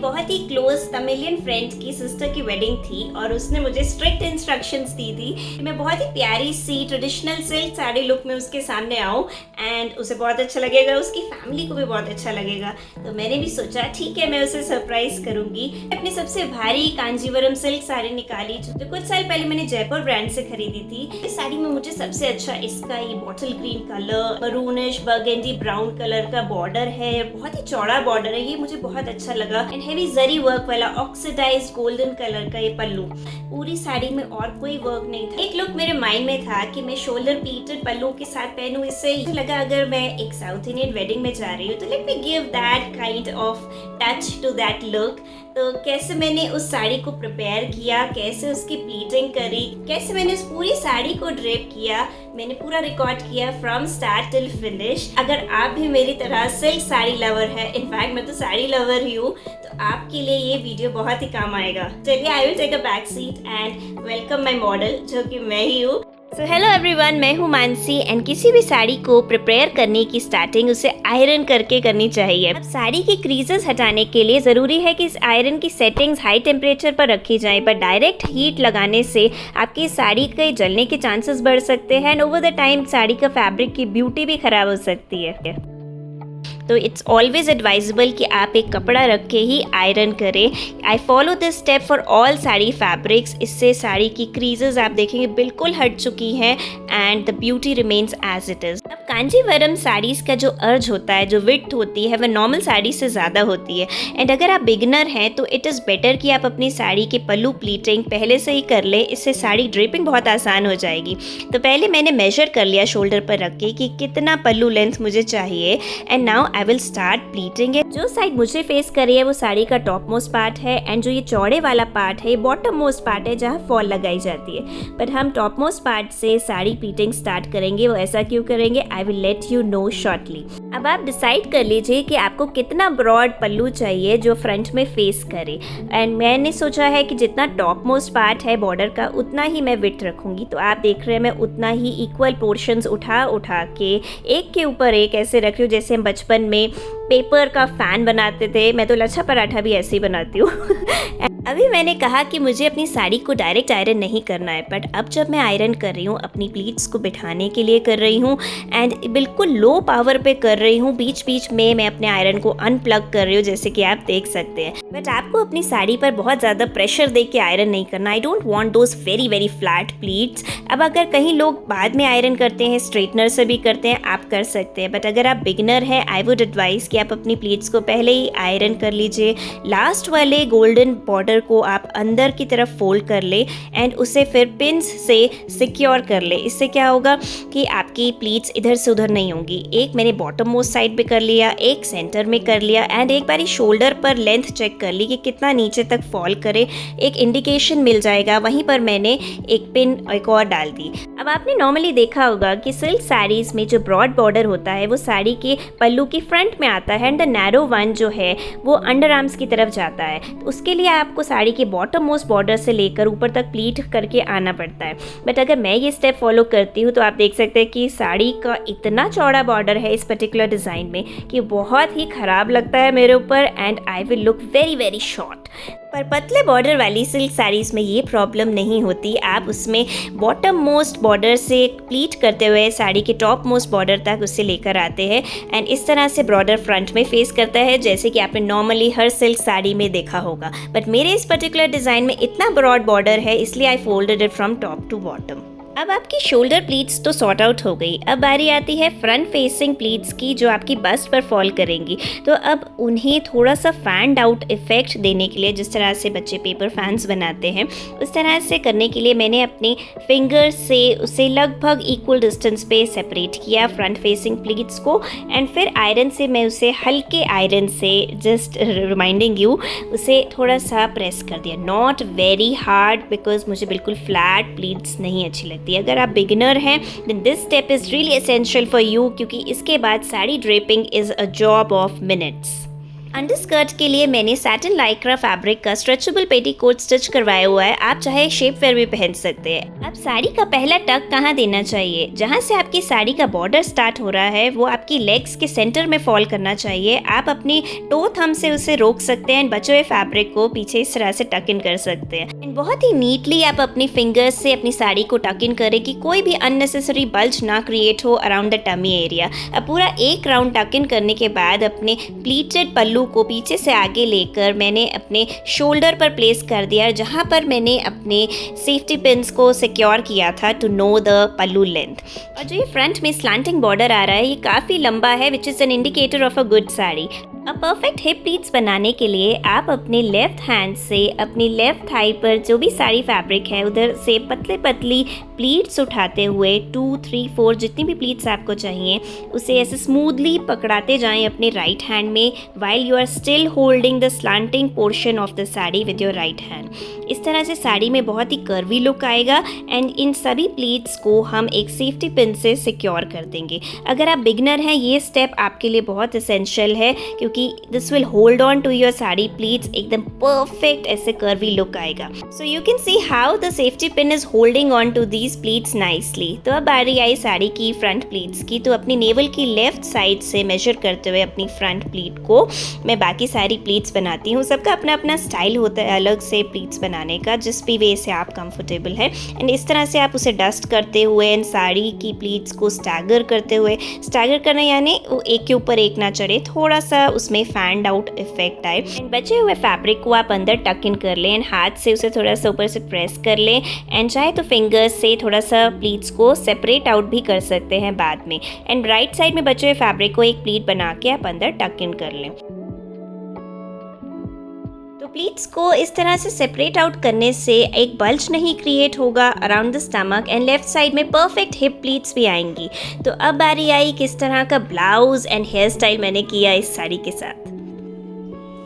बहुत ही close Tamilian friend की sister की वेडिंग थी और उसने मुझे स्ट्रिक्ट इंस्ट्रक्शंस दी थी कि मैं बहुत ही प्यारी सी ट्रेडिशनल सिल्क साड़ी लुक में उसके सामने आऊँ एंड उसे बहुत अच्छा लगेगा, उसकी फैमिली को भी बहुत अच्छा लगेगा। तो मैंने भी सोचा ठीक है, मैं उसे सरप्राइज करूंगी। अपनी सबसे भारी कांजीवरम सिल्क साड़ी निकाली जो कुछ साल पहले मैंने जयपुर ब्रांड से खरीदी थी। इस साड़ी में मुझे सबसे अच्छा इसका ये bottle green colour, maroonish burgundy brown colour का बॉर्डर है, बहुत ही चौड़ा बॉर्डर है, ये मुझे बहुत अच्छा लगा। एंड हेवी जरी वर्क वाला ऑक्सीडाइज्ड गोल्डन कलर का ये पल्लू। पूरी साड़ी में और कोई वर्क नहीं था। एक लुक मेरे माइंड में था कि मैं शोल्डर प्लीटेड पल्लू के साथ पहनूं। इससे मुझे लगा अगर मैं एक साउथ इंडियन वेडिंग में जा रही हूँ तो let me give that kind of touch to that look. तो कैसे मैंने उस साड़ी को प्रिपेयर किया, कैसे उसकी प्लीटिंग करी, कैसे मैंने उस पूरी साड़ी को ड्रेप किया, मैंने पूरा रिकॉर्ड किया फ्रॉम स्टार्ट टिल फिनिश। अगर आप भी मेरी तरह सिल्क साड़ी लवर है, इनफैक्ट मैं तो साड़ी लवर ही हूँ, तो आपके लिए ये वीडियो बहुत ही काम आएगा। चलिए I will take a back seat and welcome my model जो कि मैं ही हूँ। सो हेलो एवरीवन, मैं हूँ मानसी एंड किसी भी साड़ी को प्रिपेयर करने की स्टार्टिंग उसे आयरन करके करनी चाहिए। अब साड़ी की क्रीजेस हटाने के लिए ज़रूरी है कि इस आयरन की सेटिंग्स हाई टेम्परेचर पर रखी जाए, पर डायरेक्ट हीट लगाने से आपकी साड़ी के जलने के चांसेस बढ़ सकते हैं and over the time sari का फैब्रिक की ब्यूटी भी खराब हो सकती है। तो इट्स ऑलवेज एडवाइजेबल कि आप एक कपड़ा रख के ही आयरन करें। I follow this step for all sari fabrics. इससे साड़ी की क्रीजेस आप देखेंगे बिल्कुल हट चुकी हैं and the beauty remains as it is. अब कांजीवरम साड़ीज़ का जो अर्ज होता है, जो विड्थ होती है, वह नॉर्मल साड़ी से ज़्यादा होती है एंड अगर आप बिगनर हैं तो इट इज़ बेटर कि आप अपनी साड़ी के पल्लू प्लीटिंग पहले से ही कर लें। इससे साड़ी ड्रेपिंग बहुत आसान हो जाएगी। तो पहले मैंने मेजर कर लिया शोल्डर पर रख के कि कितना पल्लू लेंथ मुझे चाहिए and now I will start pleating it. जो साइड मुझे फेस कर रही है वो साड़ी का टॉप मोस्ट पार्ट है एंड जो ये चौड़े वाला पार्ट है ये बॉटम मोस्ट पार्ट है जहाँ फॉल लगाई जाती है। बट हम टॉप मोस्ट पार्ट से साड़ी प्लीटिंग स्टार्ट करेंगे। वो ऐसा क्यों करेंगे, I will let you know shortly. अब आप डिसाइड कर लीजिए कि आपको कितना ब्रॉड पल्लू चाहिए जो फ्रंट में फेस करे एंड मैंने सोचा है कि जितना टॉप मोस्ट पार्ट है बॉर्डर का उतना ही मैं विड्थ रखूंगी। तो आप देख रहे हैं मैं उतना ही इक्वल पोर्शंस उठा के एक के ऊपर एक ऐसे रख रही हूँ जैसे हम बचपन में पेपर का फैन बनाते थे। मैं तो लच्छा पराठा भी ऐसे ही बनाती हूँ। अभी मैंने कहा कि मुझे अपनी साड़ी को डायरेक्ट आयरन नहीं करना है, बट अब जब मैं आयरन कर रही हूँ अपनी प्लीट्स को बिठाने के लिए कर रही हूँ एंड बिल्कुल लो पावर पे कर रही हूँ। बीच बीच में मैं अपने आयरन को अनप्लग कर रही हूँ जैसे कि आप देख सकते हैं। बट आपको अपनी साड़ी पर बहुत ज़्यादा प्रेशर दे के आयरन नहीं करना। I don't want those very very flat pleats. अब अगर कहीं लोग बाद में आयरन करते हैं, स्ट्रेटनर से भी करते हैं, आप कर सकते हैं, बट अगर आप बिगनर हैं आई वुड एडवाइस कि आप अपनी प्लीट्स को पहले ही आयरन कर लीजिए। लास्ट वाले गोल्डन बॉर्डर को आप अंदर की तरफ फोल्ड कर ले एंड उसे फिर पिन्स से सिक्योर कर ले। इससे क्या होगा कि आपकी प्लीट्स इधर से उधर नहीं होंगी। एक मैंने बॉटम मोस्ट साइड पे कर लिया, एक सेंटर में कर लिया एंड एक बारी शोल्डर पर लेंथ चेक कर ली कि कितना नीचे तक फॉल करे, एक इंडिकेशन मिल जाएगा। वहीं पर मैंने एक पिन एक और डाल दी। अब आपने नॉर्मली देखा होगा कि सिल्क साड़ीज में जो ब्रॉड बॉर्डर होता है वो साड़ी के पल्लू की फ्रंट में आता है एंड द नैरो वन जो है वो अंडर आर्म्स की तरफ जाता है। तो उसके लिए आपको साड़ी के बॉटम मोस्ट बॉर्डर से लेकर ऊपर तक प्लीट करके आना पड़ता है। बट अगर मैं ये स्टेप फॉलो करती हूँ तो आप देख सकते हैं कि साड़ी का इतना चौड़ा बॉर्डर है इस पर्टिकुलर डिज़ाइन में कि बहुत ही ख़राब लगता है मेरे ऊपर and I will look very very short. पर पतले बॉर्डर वाली सिल्क साड़ीज़ में ये प्रॉब्लम नहीं होती। आप उसमें बॉटम मोस्ट बॉर्डर से प्लीट करते हुए साड़ी के टॉप मोस्ट बॉर्डर तक उसे लेकर आते हैं एंड इस तरह से बॉर्डर फ्रंट में फेस करता है जैसे कि आपने नॉर्मली हर सिल्क साड़ी में देखा होगा। बट मेरे इस पर्टिकुलर डिज़ाइन में इतना ब्रॉड बॉर्डर है इसलिए I folded it from top to bottom. अब आपकी शोल्डर प्लीट्स तो सॉर्ट आउट हो गई। अब बारी आती है फ्रंट फेसिंग प्लीट्स की जो आपकी बस्ट पर फॉल करेंगी। तो अब उन्हें थोड़ा सा फैंड आउट इफेक्ट देने के लिए, जिस तरह से बच्चे पेपर फैंस बनाते हैं उस तरह से करने के लिए मैंने अपने फिंगर से उसे लगभग इक्वल डिस्टेंस पे सेपरेट किया फ्रंट फेसिंग प्लीट्स को एंड फिर आयरन से मैं उसे हल्के आयरन से, जस्ट रिमाइंडिंग यू, उसे थोड़ा सा प्रेस कर दिया। नॉट वेरी हार्ड बिकॉज मुझे बिल्कुल फ्लैट प्लीट्स नहीं अच्छी लगती। अगर आप बिगिनर हैं then this step is really essential for you क्योंकि इसके बाद sari draping is a job of minutes. Underskirt के लिए मैंने सैटिन लाइक्रा फैब्रिक का स्ट्रेचेबल पेटीकोट स्टिच करवाया हुआ है। आप चाहे शेप वेयर भी पहन सकते हैं। अब साड़ी का पहला टक कहाँ देना चाहिए? जहाँ से आपकी साड़ी का बॉर्डर स्टार्ट हो रहा है वो आपकी लेग्स के सेंटर में फॉल करना चाहिए। आप अपनी टो थंब से उसे रोक सकते हैं एंड बचे हुए फैब्रिक को पीछे इस तरह से टक इन कर सकते हैं। एंड बहुत ही नीटली आप अपनी फिंगर्स से अपनी साड़ी को टक इन करें कि कोई भी अननेसेसरी बल्ज ना क्रिएट हो अराउंड द टमी एरिया। अब पूरा एक राउंड टक इन करने के बाद अपने प्लीटेड पल्लू को पीछे से आगे लेकर मैंने अपने शोल्डर पर प्लेस कर दिया, जहां पर मैंने अपने सेफ्टी पिन्स को सिक्योर किया था to know the pallu length. और जो ये फ्रंट में स्लैंटिंग बॉर्डर आ रहा है ये काफ़ी लंबा है, which is an indicator of a good sari. अब परफेक्ट हिप प्लीट्स बनाने के लिए आप अपने लेफ्ट हैंड से अपनी लेफ्ट थाई पर जो भी साड़ी फैब्रिक है उधर से पतले पतली प्लीट्स उठाते हुए 2, 3, 4 जितनी भी प्लीट्स आपको चाहिए उसे ऐसे स्मूथली पकड़ाते जाएं अपने राइट हैंड में, while you are still holding the slanting portion of the sari with your right hand. इस तरह से साड़ी में बहुत ही कर्वी लुक आएगा एंड इन सभी प्लीट्स को हम एक सेफ्टी पिन से सिक्योर कर देंगे। अगर आप बिगनर हैं ये स्टेप आपके लिए बहुत एसेंशियल है क्योंकि this will hold on to your sari pleats, एकदम परफेक्ट ऐसे कर्वी लुक आएगा। So you can see how the safety pin is holding on to these pleats nicely. तो अब बारी आई साड़ी की फ्रंट प्लीट्स की। तो अपनी नेवल की लेफ्ट साइड से मेजर करते हुए अपनी फ्रंट प्लीट को मैं बाकी सारी प्लीट्स बनाती हूँ। सबका अपना अपना स्टाइल होता है अलग से प्लीट्स बनाने का, जिस भी वे से आप कंफर्टेबल है। एंड इस तरह से आप उसे डस्ट करते हुए एंड साड़ी की प्लीट्स को स्टैगर करते हुए, स्टैगर करना यानी वो एक के ऊपर एक ना चढ़े, थोड़ा सा उसमें फैंड आउट इफेक्ट आए। एंड बचे हुए फैब्रिक को आप अंदर टक इन कर लें एंड हाथ से उसे थोड़ा सा ऊपर से प्रेस कर लें एंड चाहे तो फिंगर्स से थोड़ा सा प्लीट्स को सेपरेट आउट भी कर सकते हैं बाद में। एंड राइट साइड में बचे हुए फैब्रिक को एक प्लीट बना के आप अंदर टक इन कर लें। तो प्लीट्स को इस तरह से सेपरेट आउट करने से एक बल्ज नहीं क्रिएट होगा around the stomach and left side में परफेक्ट हिप प्लीट्स भी आएंगी। तो अब बारी आई किस तरह का ब्लाउज एंड हेयर स्टाइल मैंने किया इस साड़ी के साथ।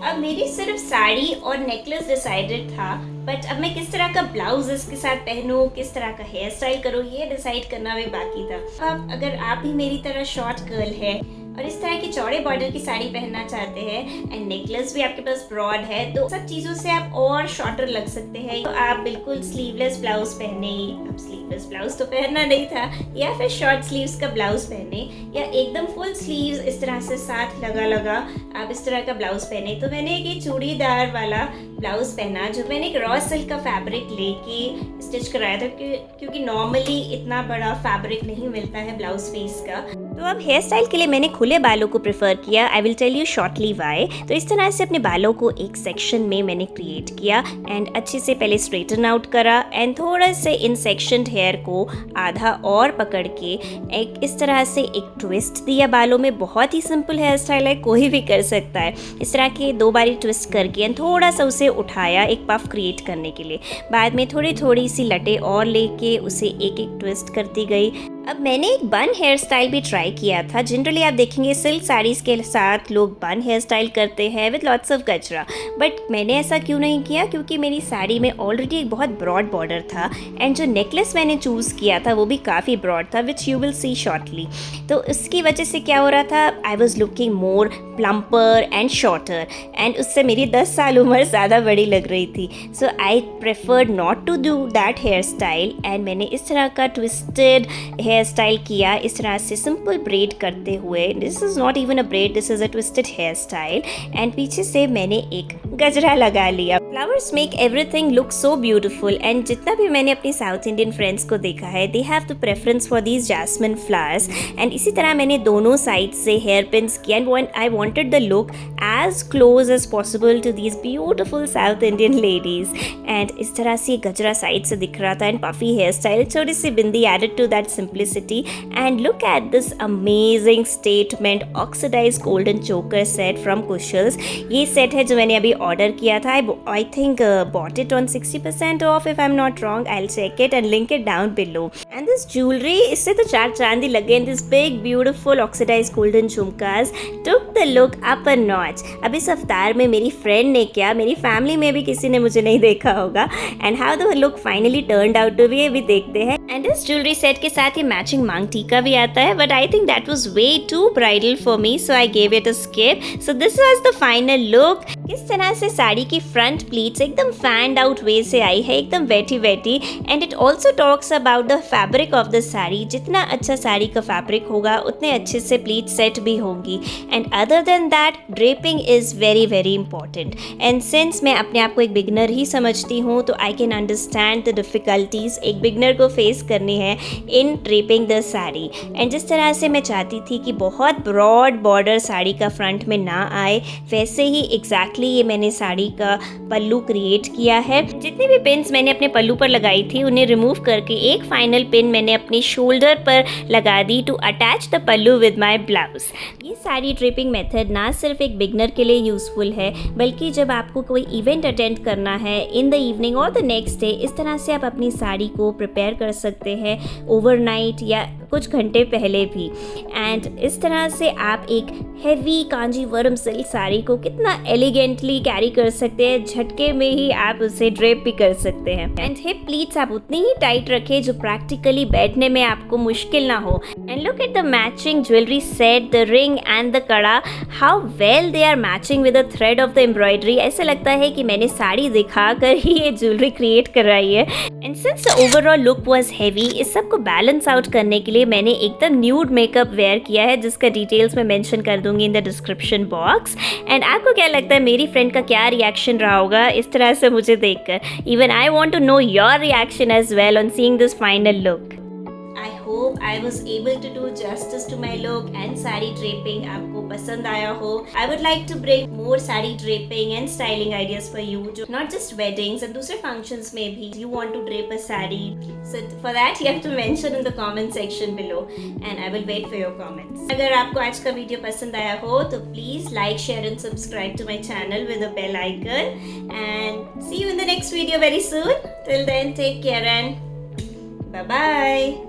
अब मेरी सिर्फ साड़ी और नेकलेस डिसाइडेड था, बट अब मैं किस तरह का ब्लाउज इसके साथ पहनूं, किस तरह का हेयर स्टाइल करूं, ये डिसाइड करना भी बाकी था। अब अगर आप भी मेरी तरह शॉर्ट गर्ल है और इस तरह की चौड़े बॉर्डर की साड़ी पहनना चाहते हैं एंड नेकलेस भी आपके पास ब्रॉड है, तो सब चीज़ों से आप और शॉर्टर लग सकते हैं। तो आप बिल्कुल स्लीवलेस ब्लाउज पहने, अब स्लीवलेस ब्लाउज तो पहनना नहीं था, या फिर शॉर्ट स्लीव्स का ब्लाउज पहने, या एकदम फुल स्लीव्स इस तरह से साथ लगा आप इस तरह का ब्लाउज पहने। तो मैंने एक चूड़ीदार वाला ब्लाउज पहना जो मैंने एक रॉ सिल्क का फैब्रिक लेके स्टिच कराया था, क्योंकि नॉर्मली इतना बड़ा फैब्रिक नहीं मिलता है ब्लाउज पीस का। तो अब हेयर स्टाइल के लिए मैंने खुले बालों को प्रेफर किया। I will tell you shortly why. तो इस तरह से अपने बालों को एक सेक्शन में मैंने क्रिएट किया एंड अच्छे से पहले स्ट्रेटन आउट करा एंड थोड़ा से इन सेक्शनड हेयर को आधा और पकड़ के एक इस तरह से एक ट्विस्ट दिया बालों में। बहुत ही सिंपल हेयर स्टाइल है, कोई भी कर सकता है। इस तरह के 2 बारी ट्विस्ट करके एंड थोड़ा सा उसे उठाया एक पफ क्रिएट करने के लिए। बाद में थोड़ी सी लटे और लेके उसे एक एक ट्विस्ट करती गई। अब मैंने एक बन हेयर स्टाइल भी ट्राई किया था। जनरली आप देखेंगे सिल्क साड़ीज़ के साथ लोग बन हेयर स्टाइल करते हैं विद लॉट्स ऑफ गजरा, बट मैंने ऐसा क्यों नहीं किया, क्योंकि मेरी साड़ी में ऑलरेडी एक बहुत ब्रॉड बॉर्डर था एंड जो नेकलेस मैंने चूज़ किया था वो भी काफ़ी ब्रॉड था, which you will see shortly. तो उसकी वजह से क्या हो रहा था, I was looking more plumper and shorter and उससे मेरी 10 साल उम्र ज़्यादा बड़ी लग रही थी। So I preferred not to do that hair style and मैंने इस तरह का ट्विस्टेड हेयर स्टाइल किया, इस तरह से सिंपल ब्रेड करते हुए। This is not even a braid, this is a twisted hair style and पीछे से मैंने एक गजरा लगा लिया। Flowers make everything look so beautiful and जितना भी मैंने अपनी साउथ इंडियन फ्रेंड्स को देखा है, they have the preference for these jasmine flowers and इसी तरह मैंने दोनों साइड से हेयर पिन्स किया and I wanted the look as close as possible to these beautiful South Indian ladies. And इस तरह से गजरा साइड से दिख रहा था एंड पफी हेयर स्टाइल, थोड़ी सी bindi added to that simplicity. And look at this amazing statement oxidised golden choker set from Kushal's. ये सेट है जो मैंने अभी ऑर्डर किया था। I think bought it on 60% off if I'm not wrong. I'll check it and link it down below. And this jewelry, इससे तो चार चांदी लग गए. And this big beautiful oxidized golden झुमकास took the look up a notch. अब इस अवतार में मेरी फ्रेंड ने क्या, मेरी फैमिली में भी किसी ने मुझे नहीं देखा होगा. And how the look finally turned out to be, ये भी देखते हैं. And इस ज्वेलरी सेट के साथ ये मैचिंग मांग टीका भी आता है. But I think that was way too bridal for me, so I gave it a skip. So this was the final look. किस तरह से साड़ी की फ्रंट प्लीट्स एकदम फैंड आउट वे से आई है, एकदम weighty weighty. And it also talks about the fabric of the sari. जितना अच्छा साड़ी का फैब्रिक होगा उतने अच्छे से प्लीट सेट भी होंगी. And other than that draping is very very important. And since मैं अपने आप को एक बिगनर ही समझती हूँ तो I can understand the difficulties एक बिगनर को फेस करनी है इन ड्रेपिंग द साड़ी. एंड जिस तरह से मैं चाहती थी कि बहुत ब्रॉड बॉर्डर साड़ी का फ्रंट में ना आए, वैसे ही एग्जैक्टली ये मैंने साड़ी का पल्लू क्रिएट किया है. जितनी भी पिन्स मैंने अपने पल्लू पर लगाई थी उन्हें रिमूव करके एक फाइनल पिन मैंने अपनी शोल्डर पर लगा दी to attach the pallu with my blouse. ये साड़ी ड्रेपिंग मेथड ना सिर्फ एक बिगनर के लिए यूज़फुल है, बल्कि जब आपको कोई इवेंट अटेंड करना है इन द इवनिंग और द नेक्स्ट डे, इस तरह से आप अपनी साड़ी को प्रिपेयर कर सकते हैं ओवरनाइट या कुछ घंटे पहले भी. एंड इस तरह से आप एक हैवी कांजीवरम सिल्क साड़ी को कितना एलिगेंटली कैरी कर सकते हैं, झटके में ही आप उसे ड्रेप भी कर सकते हैं. एंड हिप प्लीट्स आप उतनी ही टाइट रखें जो प्रैक्टिकली बैठने में आपको मुश्किल ना हो. And look at the matching jewellery set, the ring and the kada, how well they are matching with the thread of the embroidery. ऐसा लगता है कि मैंने साड़ी दिखाकर ही ये ज्वेलरी क्रिएट कराई है. And since the overall look was heavy, इस सब को बैलेंस आउट करने के लिए मैंने एकदम न्यूड मेकअप वेयर किया है, जिसका डिटेल्स मैं मेंशन कर दूंगी in the description box. And आपको क्या लगता है मेरी फ्रेंड का क्या रिएक्शन रहा होगा इस तरह से मुझे देखकर? Even I want to know your reaction as well on seeing this final look. I hope I was able to do justice to my look and sari draping आपको पसंद आया हो. I would like to bring more sari draping and styling ideas for you, जो not just weddings and दूसरे functions में भी you want to drape a sari. So for that you have to mention in the comment section below and I will wait for your comments. अगर आपको आज का video पसंद आया हो तो please like, share and subscribe to my channel with the bell icon and see you in the next video very soon. Till then, take care and bye bye.